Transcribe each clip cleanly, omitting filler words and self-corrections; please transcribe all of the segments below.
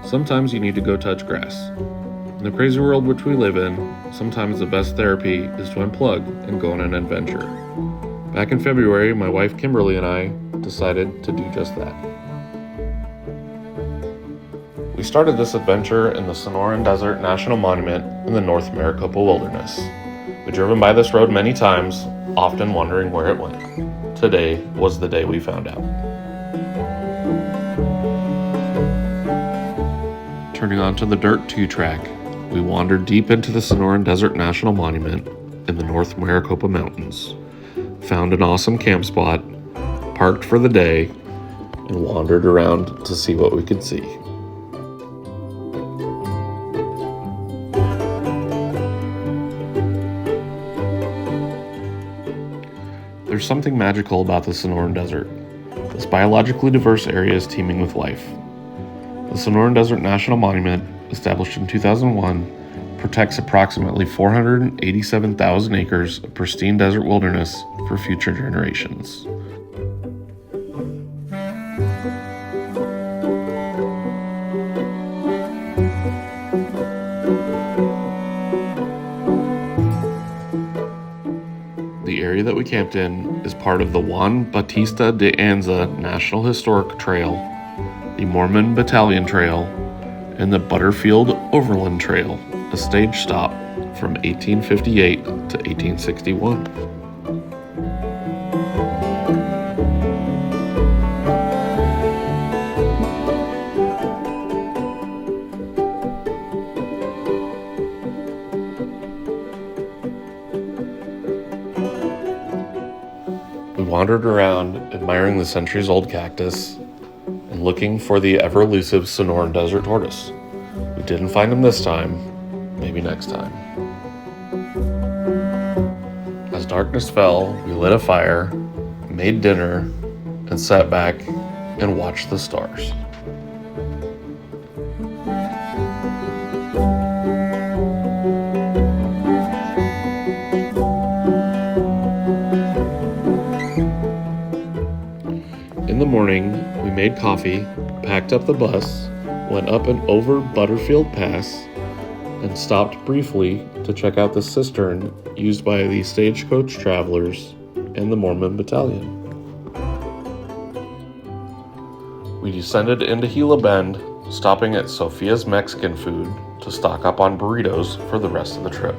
Sometimes you need to go touch grass. In the crazy world which we live in, sometimes the best therapy is to unplug and go on an adventure. Back in February, my wife Kimberly and I decided to do just that. We started this adventure in the Sonoran Desert National Monument in the North Maricopa Wilderness. We've driven by this road many times, often wondering where it went. Today was the day we found out. Turning onto the Dirt 2 track, we wandered deep into the Sonoran Desert National Monument in the North Maricopa Mountains, found an awesome camp spot, parked for the day, and wandered around to see what we could see. There's something magical about the Sonoran Desert. This biologically diverse area is teeming with life. The Sonoran Desert National Monument, established in 2001, protects approximately 487,000 acres of pristine desert wilderness for future generations. The area that we camped in is part of the Juan Bautista de Anza National Historic Trail, the Mormon Battalion Trail, and the Butterfield Overland Trail, a stage stop from 1858 to 1861. We wandered around admiring the centuries-old cactus and looking for the ever-elusive Sonoran Desert tortoise. We didn't find him this time, maybe next time. As darkness fell, we lit a fire, made dinner, and sat back and watched the stars. In the morning, we made coffee, packed up the bus, went up and over Butterfield Pass, and stopped briefly to check out the cistern used by the stagecoach travelers and the Mormon Battalion. We descended into Gila Bend, stopping at Sophia's Mexican Food to stock up on burritos for the rest of the trip.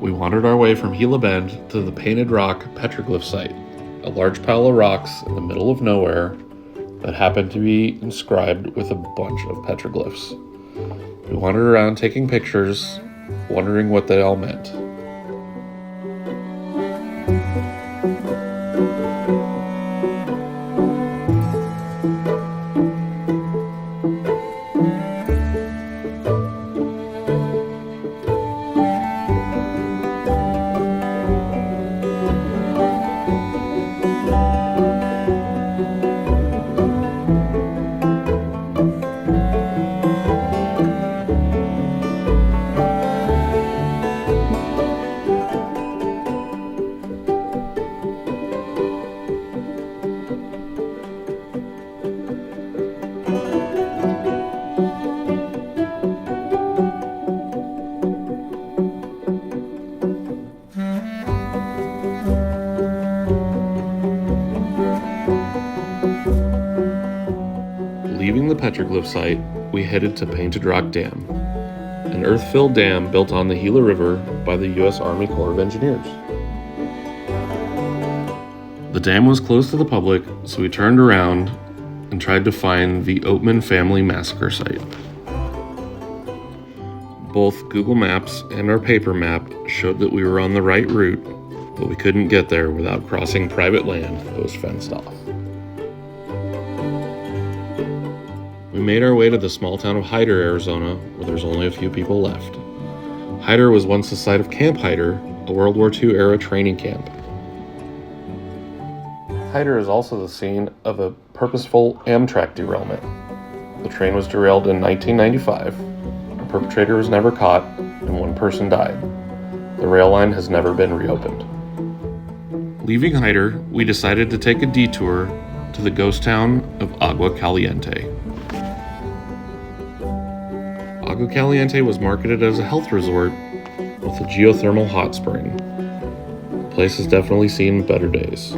We wandered our way from Gila Bend to the Painted Rock petroglyph site, a large pile of rocks in the middle of nowhere that happened to be inscribed with a bunch of petroglyphs. We wandered around taking pictures, wondering what they all meant. Leaving the petroglyph site, we headed to Painted Rock Dam, an earth-filled dam built on the Gila River by the U.S. Army Corps of Engineers. The dam was closed to the public, so we turned around and tried to find the Oatman family massacre site. Both Google Maps and our paper map showed that we were on the right route, but we couldn't get there without crossing private land that was fenced off. We made our way to the small town of Hyder, Arizona, where there's only a few people left. Hyder was once the site of Camp Hyder, a World War II era training camp. Hyder is also the scene of a purposeful Amtrak derailment. The train was derailed in 1995. The perpetrator was never caught, and one person died. The rail line has never been reopened. Leaving Hyder, we decided to take a detour to the ghost town of Agua Caliente. Agua Caliente was marketed as a health resort with a geothermal hot spring. The place has definitely seen better days.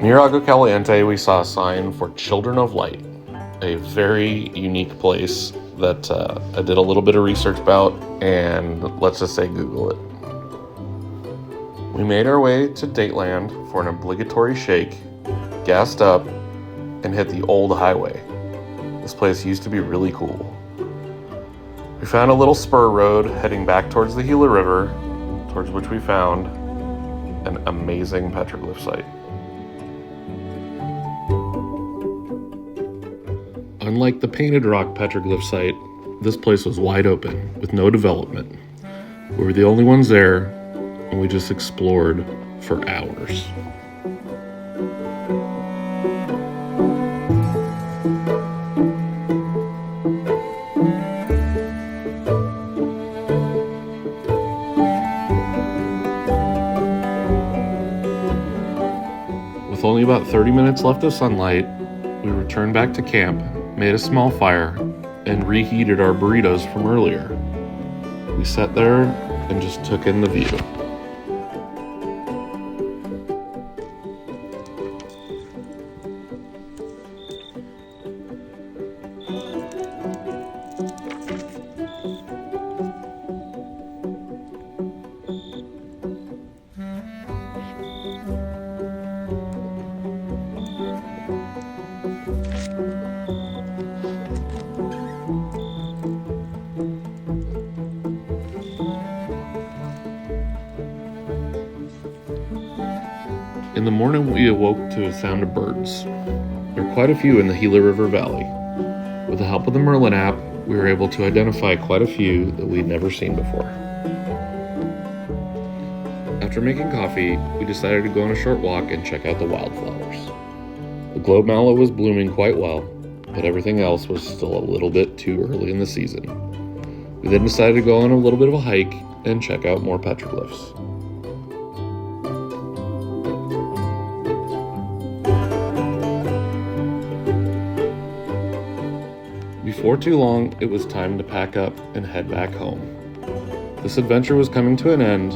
Near Agua Caliente, we saw a sign for Children of Light, a very unique place that I did a little bit of research about, and let's just say Google it. We made our way to Dateland for an obligatory shake, gassed up, and hit the old highway. This place used to be really cool. We found a little spur road heading back towards the Gila River, towards which we found an amazing petroglyph site. Unlike the Painted Rock petroglyph site, this place was wide open with no development. We were the only ones there, and we just explored for hours. With only about 30 minutes left of sunlight, we returned back to camp, made a small fire, and reheated our burritos from earlier. We sat there and just took in the view. In the morning, we awoke to a sound of birds. There are quite a few in the Gila River Valley. With the help of the Merlin app, we were able to identify quite a few that we'd never seen before. After making coffee, we decided to go on a short walk and check out the wildflowers. The globe mallow was blooming quite well, but everything else was still a little bit too early in the season. We then decided to go on a little bit of a hike and check out more petroglyphs. Before too long, it was time to pack up and head back home. This adventure was coming to an end,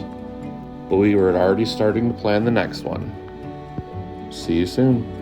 but we were already starting to plan the next one. See you soon.